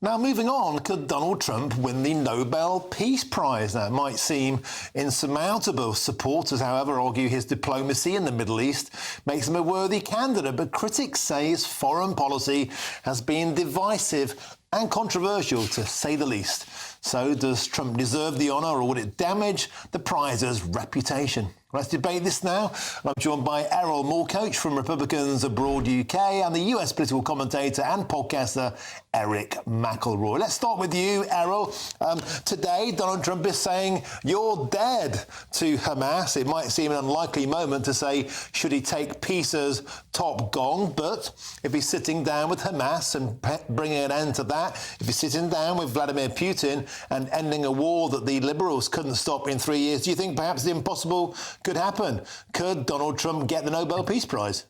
Now, moving on, could Donald Trump win the Nobel Peace Prize? Now, it might seem insurmountable. Supporters, however, argue his diplomacy in the Middle East makes him a worthy candidate, but critics say his foreign policy has been divisive and controversial, to say the least. So, does Trump deserve the honour, or would it damage the prize's reputation? Let's debate this now. I'm joined by Erol Morkoc from Republicans Abroad UK and the US political commentator and podcaster Eric McElroy. Let's start with you, Erol. Today, Donald Trump is saying you're dead to Hamas. It might seem an unlikely moment to say, should he take peace as top gong? But if he's sitting down with Hamas and bringing an end to that, if he's sitting down with Vladimir Putin and ending a war that the liberals couldn't stop in 3 years, do you think perhaps the impossible could happen? Could Donald Trump get the Nobel Peace Prize?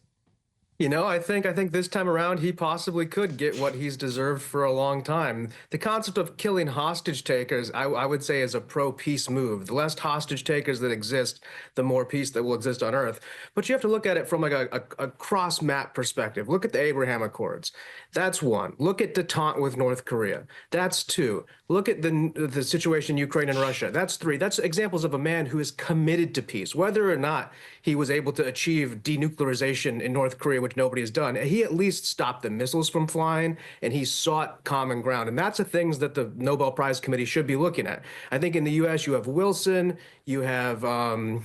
You know, I think this time around he possibly could get what he's deserved for a long time. The concept of killing hostage takers, I would say, is a pro-peace move. The less hostage takers that exist, the more peace that will exist on Earth. But you have to look at it from like a cross-map perspective. Look at the Abraham Accords. That's one. Look at détente with North Korea. That's two. Look at the situation in Ukraine and Russia. That's three. That's examples of a man who is committed to peace, whether or not he was able to achieve denuclearization in North Korea, which nobody has done. He at least stopped the missiles from flying, and he sought common ground. And that's the things that the Nobel Prize Committee should be looking at. I think in the U.S. you have Wilson, you have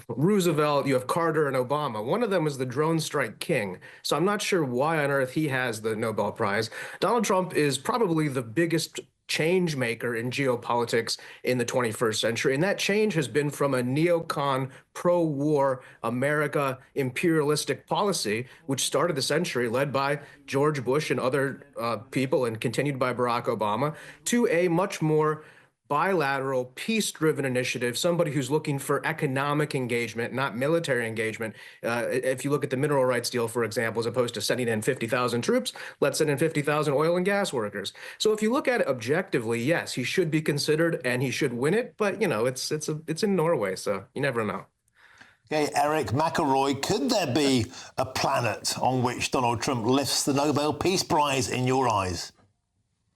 Roosevelt, you have Carter and Obama. One of them was the drone strike king. So I'm not sure why on earth he has the Nobel Prize. Donald Trump is probably the biggest change maker in geopolitics in the 21st century. And that change has been from a neocon, pro-war, America imperialistic policy, which started the century, led by George Bush and other people and continued by Barack Obama, to a much more bilateral, peace-driven initiative, somebody who's looking for economic engagement, not military engagement. If you look at the mineral rights deal, for example, as opposed to sending in 50,000 troops, let's send in 50,000 oil and gas workers. So if you look at it objectively, yes, he should be considered and he should win it, but, you know, it's in Norway, so you never know. Okay, Eric McElroy, could there be a planet on which Donald Trump lifts the Nobel Peace Prize in your eyes?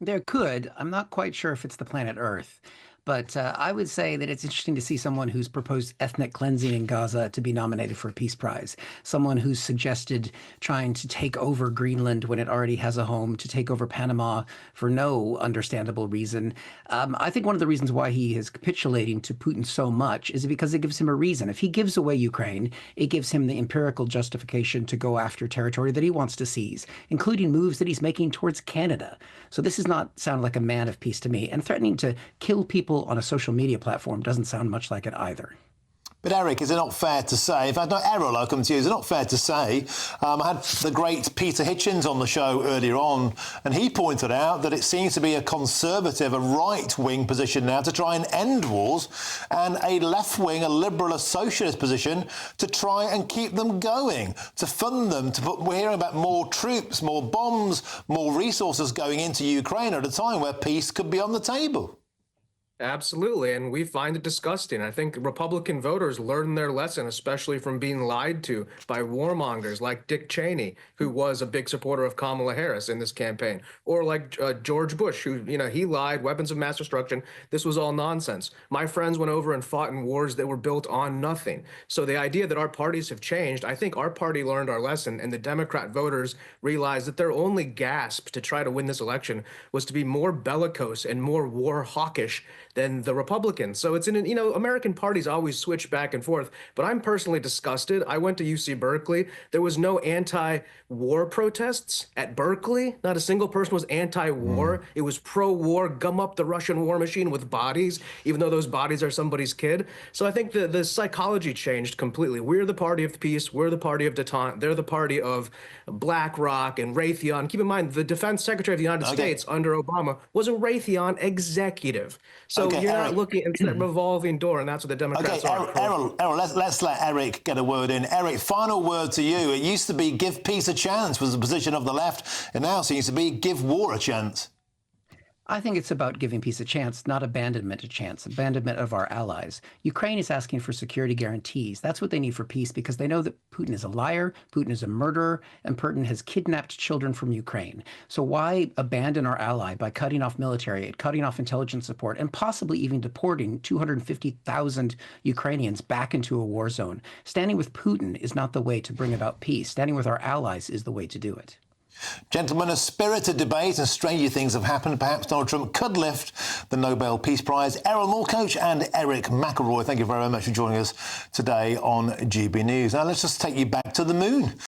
There could. I'm not quite sure if it's the planet Earth, but I would say that it's interesting to see someone who's proposed ethnic cleansing in Gaza to be nominated for a Peace Prize, someone who's suggested trying to take over Greenland when it already has a home, to take over Panama for no understandable reason. I think one of the reasons why he is capitulating to Putin so much is because it gives him a reason. If he gives away Ukraine, it gives him the empirical justification to go after territory that he wants to seize, including moves that he's making towards Canada. So this does not sound like a man of peace to me, and threatening to kill people on a social media platform doesn't sound much like it either. But Eric, is it not fair to say, in fact, no, Errol, I'll come to you, is it not fair to say, I had the great Peter Hitchens on the show earlier on, and he pointed out that it seems to be a conservative, a right-wing position now to try and end wars, and a left-wing, a liberal, a socialist position to try and keep them going, to fund them, we're hearing about more troops, more bombs, more resources going into Ukraine at a time where peace could be on the table. Absolutely, and we find it disgusting. I think Republican voters learned their lesson, especially from being lied to by warmongers like Dick Cheney, who was a big supporter of Kamala Harris in this campaign, or like George Bush, who, you know, he lied, weapons of mass destruction. This was all nonsense. My friends went over and fought in wars that were built on nothing. So the idea that our parties have changed, I think our party learned our lesson, and the Democrat voters realized that their only gasp to try to win this election was to be more bellicose and more war hawkish than the Republicans. So it's you know, American parties always switch back and forth, but I'm personally disgusted. I went to UC Berkeley. There was no anti-war protests at Berkeley. Not a single person was anti-war. It was pro-war, gum up the Russian war machine with bodies, even though those bodies are somebody's kid. So I think the psychology changed completely. We're the party of peace. We're the party of détente. They're the party of BlackRock and Raytheon. Keep in mind, the defense secretary of the United States under Obama was a Raytheon executive. So you're not looking at that revolving door, and that's what the Democrats are. Errol, let's let Eric get a word in. Eric, final word to you. It used to be give peace a chance was the position of the left. It now seems to be give war a chance. I think it's about giving peace a chance, not abandonment a chance, abandonment of our allies. Ukraine is asking for security guarantees. That's what they need for peace because they know that Putin is a liar, Putin is a murderer, and Putin has kidnapped children from Ukraine. So why abandon our ally by cutting off military aid, cutting off intelligence support, and possibly even deporting 250,000 Ukrainians back into a war zone? Standing with Putin is not the way to bring about peace. Standing with our allies is the way to do it. Gentlemen, a spirited debate and stranger things have happened. Perhaps Donald Trump could lift the Nobel Peace Prize. Erol Morkoc and Eric McElroy, thank you very much for joining us today on GB News. Now let's just take you back to the moon.